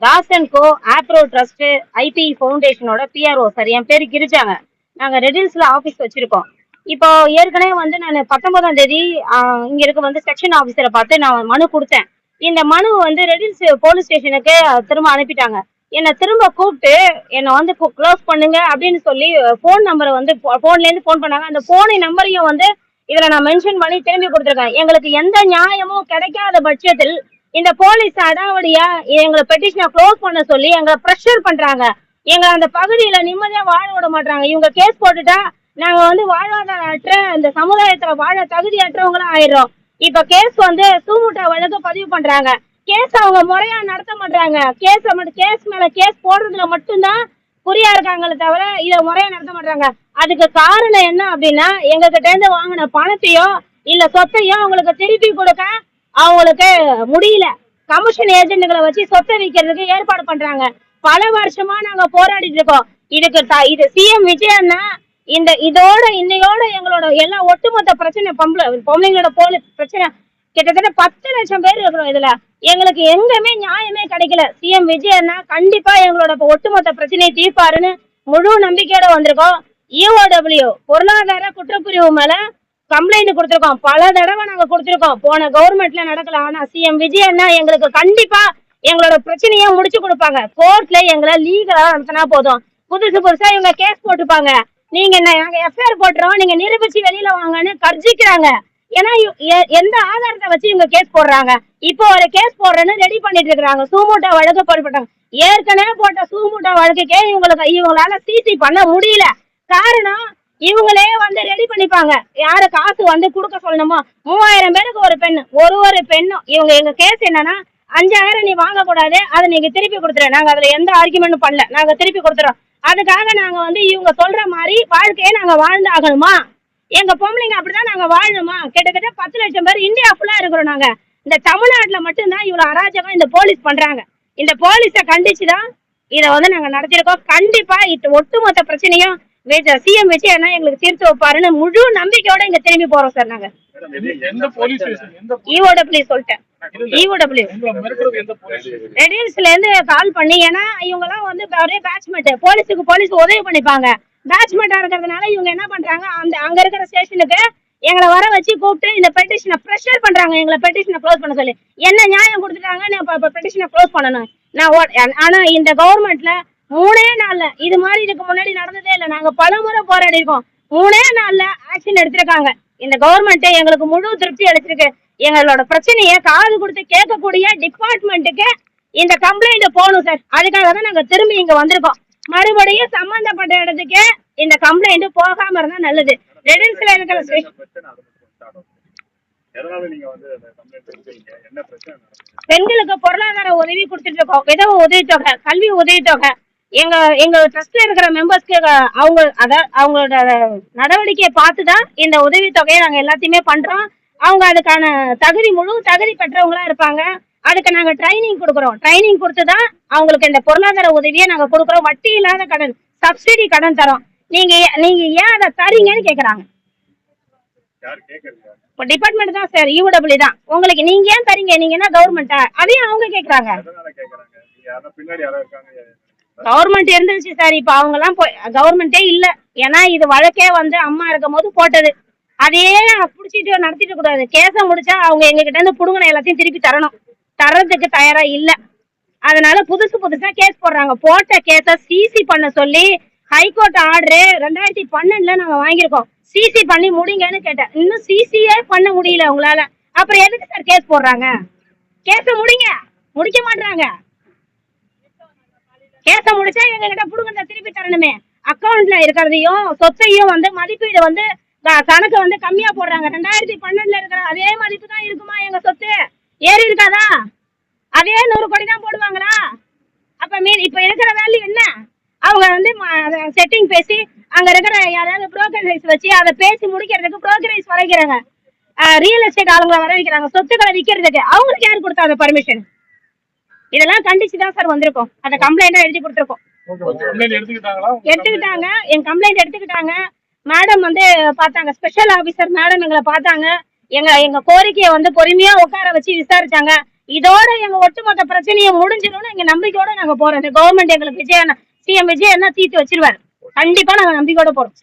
தாசன்கோ ஆப்ரோ trust IP ஃபவுண்டேஷனோட PRO sir. என் பேரு கிரிஜாங்க. நாங்க ரெடில்ஸ்ல office வச்சிருக்கோம். இப்போ ஏற்கனவே வந்து நான் 19ஆம் தேதி இங்க இருக்க வந்து செக்ஷன் ஆபீசரை பார்த்து நான் மனு கொடுத்தேன். இந்த மனு வந்து ரெடில்ஸ் போலீஸ் ஸ்டேஷனுக்கு திரும்ப அனுப்பிட்டாங்க. என்னை திரும்ப கூப்பிட்டு என்னை வந்து க்ளோஸ் பண்ணுங்க அப்படின்னு சொல்லி போன் நம்பரை வந்து போன்ல இருந்து போன் பண்ணாங்க. அந்த போனை நம்பரையும் வந்து இதுல நான் மென்ஷன் பண்ணி திரும்பி கொடுத்துருக்கேன். எங்களுக்கு எந்த நியாயமும் கிடைக்காத பட்சத்தில் இந்த போலீஸ் அடாவடியா எங்களை பெட்டிஷனை க்ளோஸ் பண்ண சொல்லி எங்களை ப்ரெஷர் பண்றாங்க. எங்க அந்த பகுதியில நிம்மதியா வாழ விட மாட்டாங்க. இவங்க கேஸ் போட்டுட்டா நாங்க வந்து வாழ்வாதார அற்ற இந்த சமுதாயத்துல வாழ தகுதியற்றவங்களா ஆயிடுறோம். இப்ப கேஸ் வந்து சூமுட்டா வழக்கு பதிவு பண்றாங்க. கேஸ் அவங்க முறையா நடத்த மாட்டாங்க. கேஸ் மேல கேஸ் போடுறதுல மட்டும்தான் குறியா இருக்காங்களே தவிர இதை முறையா நடத்த மாட்டாங்க. அதுக்கு காரணம் என்ன அப்படின்னா எங்க கிட்ட இருந்து வாங்கின பணத்தையோ இல்ல சொத்தையோ அவங்களுக்கு திருப்பி கொடுக்க அவங்களுக்கு முடியல. கமிஷன் ஏஜென்ட்களை வச்சு சொத்தை விற்கிறதுக்கு ஏற்பாடு பண்றாங்க. பல வருஷமா நாங்க போராடிட்டு இருக்கோம். இது சிஎம் விஜயன்னா இதோட இன்னையோட எங்களோட எல்லா ஒட்டுமொத்த பிரச்சனை பொம்பளைங்களோட பிரச்சனை கிட்டத்தட்ட 10 லட்சம் பேர் இருக்கிறோம். இதுல எங்களுக்கு எங்குமே நியாயமே கிடைக்கல. சிஎம் விஜயன்னா கண்டிப்பா எங்களோட ஒட்டுமொத்த பிரச்சனையை தீர்ப்பாருன்னு முழு நம்பிக்கையோட வந்திருக்கோம். இஓடபிள்யூ பொருளாதார குற்றப்பிரிவு மேல கம்ப்ளைண்ட் கொடுத்துருக்கோம். பல தடவை நாங்க கொடுத்துருக்கோம். போன கவர்மெண்ட்ல நடக்கல. ஆனா சிஎம் விஜயன்னா எங்களுக்கு கண்டிப்பா எங்களோட பிரச்சனையை முடிச்சு கொடுப்பாங்க. கோர்ட்ல எங்களை லீகலா நடத்தினா போதும். புதுசா இவங்க கேஸ் போட்டுப்பாங்க. நீங்க நாங்க எஃப்ஐஆர் போட்டுறோம், நீங்க நிரூபிச்சு வெளியில வாங்கன்னு கர்ஜிக்கிறாங்க. ஏன்னா எந்த ஆதாரத்தை வச்சு இவங்க கேஸ் போடுறாங்க? இப்போ ஒரு கேஸ் போடுறேன்னு ரெடி பண்ணிட்டு இருக்காங்க. சூமூட்டா வழக்கு போட்டுட்டாங்க. ஏற்கனவே போட்ட சூமூட்டா வழக்குக்கே இவங்களால சிசி பண்ண முடியல. காரணம் இவங்களே வந்து ரெடி பண்ணிப்பாங்க. யாரு காசு வந்து கொடுக்க சொல்லணுமோ 3000 பேருக்கு ஒரு பெண்ணும் இவங்க எங்க கேஸ் என்னன்னா 5000 நீ வாங்க கூடாது, அதை நீங்க திருப்பி கொடுத்துரு. நாங்க அதுல எந்த ஆர்குமெண்ட்டும் பண்ணல, நாங்க திருப்பி கொடுத்துறோம். அதுக்காக நாங்க வந்து இவங்க சொல்ற மாதிரி வாழ்க்கையை நாங்க வாழ்ந்து ஆகணுமா? எங்க பொம்பளைங்க அப்படிதான் நாங்க வாழணுமா? கிட்டத்தட்ட 10 லட்சம் பேர் இந்தியா ஃபுல்லா இருக்கிறோம். நாங்க இந்த தமிழ்நாட்டுல மட்டும்தான் இவ்வளவு அராஜகம் இந்த போலீஸ் பண்றாங்க. இந்த போலீஸை கண்டிச்சுதான் இதை வந்து நாங்க நடத்திருக்கோம். கண்டிப்பா ஒட்டுமொத்த பிரச்சனையும் சிஎம் விஜயன்னா எங்களுக்கு தீர்த்து வைப்பாருன்னு முழு நம்பிக்கையோட இங்க திரும்பி போறோம் சார். நாங்க இஓடபிள்யூ சொல்லிட்டேன். ரெடில்ஸ்ல இருந்து கால் பண்ணி, ஏன்னா இவங்க எல்லாம் வந்து ஒரே பேட்ச்மெண்ட், போலீஸ் உதவி பண்ணிப்பாங்க. பேட்ச்மெண்டா இருக்கிறதுனால இவங்க என்ன பண்றாங்க, அங்க இருக்கிற ஸ்டேஷனுக்கு எங்களை வர வச்சு கூப்பிட்டு இந்த பெட்டிஷனை ப்ரெஷர் பண்றாங்க. எங்களை பெட்டிஷனை க்ளோஸ் பண்ண சொல்லி என்ன நியாயம் கொடுத்துட்டாங்க, பெட்டிஷனை க்ளோஸ் பண்ணணும். ஆனா இந்த கவர்மெண்ட்ல 3 நாள்ல இது மாதிரி இதுக்கு முன்னாடி நடந்ததே இல்லை. நாங்க பல முறை போராடி இருக்கோம். 3 நாள்ல ஆக்ஷன் எடுத்திருக்காங்க. இந்த கவர்மெண்ட் எங்களுக்கு முழு திருப்தி அளிச்சிருக்கு. எங்களோட பிரச்சனையை காது கொடுத்து கேட்கக்கூடிய டிபார்ட்மெண்ட்டுக்கு இந்த கம்ப்ளைண்ட் போகணும் சார். அதுக்காக தான் நாங்க திரும்பி இங்க வந்திருக்கோம். மறுபடியும் சம்பந்தப்பட்ட இடத்துக்கு இந்த கம்ப்ளைண்ட் போகாம இருந்தா நல்லது. ரெடில்ஸ்ல இருக்கிற பெண்களுக்கு பொருளாதார உதவி கொடுத்துட்டு இருக்கோம். விதவை உதவித்தொகை, கல்வி உதவித்தொகை. எங்க ட்ரஸ்ட்ல இருக்கிற மெம்பர்ஸ்க்கு அவங்களோட நடவடிக்கையை பார்த்துதான் இந்த உதவித்தொகையை நாங்க எல்லாத்தையுமே பண்றோம். அவங்க அதுக்கான முழு தகுதி பெற்றவங்களா இருப்பாங்க. அதுக்கு நாங்க ட்ரைனிங் கொடுக்குறோம். ட்ரைனிங் கொடுத்துதான் அவங்களுக்கு இந்த பொருளாதார உதவியை நாங்க கொடுக்குறோம். வட்டி இல்லாத கடன், சப்சிடி கடன் தரோம். நீங்க ஏன் அதை தரீங்கன்னு கேக்குறாங்க. இப்போ டிபார்ட்மெண்ட் தான் சார், இஓடபிள்யூ தான். உங்களுக்கு நீங்க ஏன் தரீங்க, நீங்க என்ன கவர்மெண்டா, அதையும் அவங்க கேக்குறாங்க. கவர்மெண்ட் இருந்துச்சு சார், இப்ப அவங்க எல்லாம் கவர்மெண்டே இல்ல. ஏன்னா இது வழக்கே வந்து அம்மா இருக்கும் போது போட்டது. அதையே புடிச்சிட்டு நடத்திட்டு கூடாது. கேஸ முடிச்சா அவங்க எங்க கிட்ட இருந்து புடுங்கின எல்லாத்தையும் திருப்பி தரதுக்கு தயாரா இல்ல. அதனால புதுசா கேஸ் போடுறாங்க. போட்ட கேஸ சிசி பண்ண சொல்லி ஹைகோர்ட் ஆர்டர் 2012 நாங்க வாங்கியிருக்கோம். சிசி பண்ணி முடிங்கன்னு கேட்டேன். இன்னும் சிசியே பண்ண முடியல உங்களால. அப்புறம் எதுக்கு சார் கேஸ் போடுறாங்க? கேஸ முடிக்க மாட்டாங்க. கேஸ முடிச்சா எங்க கிட்ட புடுங்க திருப்பி தரணுமே. அக்கௌண்ட்ல இருக்கிறதையும் சொத்தையும் வந்து மதிப்பீடு வந்து கணக்கு வந்து கம்மியா போடுறாங்க. 2012 இருக்கிற அதே மதிப்பு தான் இருக்குமா? எங்க சொத்து ஏறி இருக்காதா? அதே 100 கோடி தான் போடுவாங்களா? அப்ப இப்ப இருக்கிற வேல்யூ என்ன? அவங்க வந்து செட்டிங் பேசி அங்க இருக்கிற யாராவது புரோக்கரைஸ் வச்சு அதை பேசி முடிக்கிறதுக்கு புரோக்கரைஸ் வரைக்கிறாங்க. ரியல் எஸ்டேட் ஆளுங்களை வர வைக்கிறாங்க சொத்துக்களை விற்கிறதுக்கு. அவங்களுக்கு யாரு கொடுத்தா அந்த பர்மிஷன்? இதெல்லாம் கண்டிச்சுதான் சார் வந்திருக்கோம். அந்த கம்ப்ளைண்டா எழுதி கொடுத்துருக்கோம். எடுத்துக்கிட்டாங்க. என் கம்ப்ளைண்ட் எடுத்துக்கிட்டாங்க. மேடம் வந்து பார்த்தாங்க, ஸ்பெஷல் ஆபீசர் மேடம் எங்களை பார்த்தாங்க. எங்க கோரிக்கையை வந்து பொறுமையா உட்கார வச்சு விசாரிச்சாங்க. இதோட எங்க ஒட்டுமொத்த பிரச்சனையை முடிஞ்சிடும்னு எங்க நம்பிக்கையோட நாங்க போறோம். இந்த கவர்மெண்ட் எங்களுக்கு சிஎம் விஜய் என்ன தீர்த்து வச்சிருவாரு. கண்டிப்பா நாங்க நம்பிக்கையோட போறோம்.